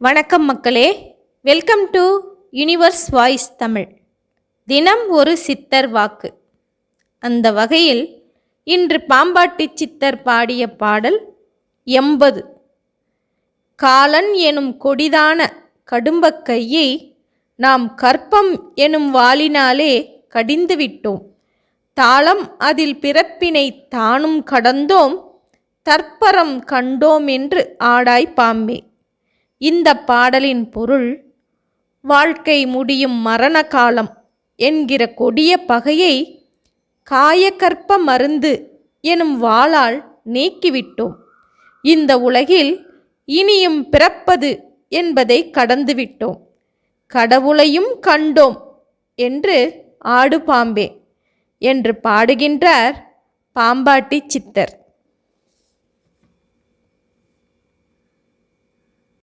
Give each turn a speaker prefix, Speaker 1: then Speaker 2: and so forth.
Speaker 1: வணக்கம் மக்களே, welcome to universe voice Tamil. தினம் ஒரு சித்தர் வாக்கு. அந்த வகையில் இன்று பாம்பாட்டி சித்தர் பாடிய பாடல் 80. காலன் எனும் கொடிதான கடும்பக் கையை நாம் கற்பம் எனும் வாளினாலே கடிந்துவிட்டோம். தாளம் அதில் பிறப்பினை தானும் கடந்தோம், தற்பரம் கண்டோம் என்று ஆடாய் பாம்பே. இந்த பாடலின் பொருள், வாழ்க்கை முடியும் மரண காலம் என்கிற கொடிய பகையை காயக்கற்ப மருந்து எனும் வாளால் நீக்கிவிட்டோம். இந்த உலகில் இனியும் பிறப்பது என்பதை கடந்துவிட்டோம். கடவுளையும் கண்டோம் என்று ஆடு பாம்பே என்று பாடுகின்றார் பாம்பாட்டி சித்தர்.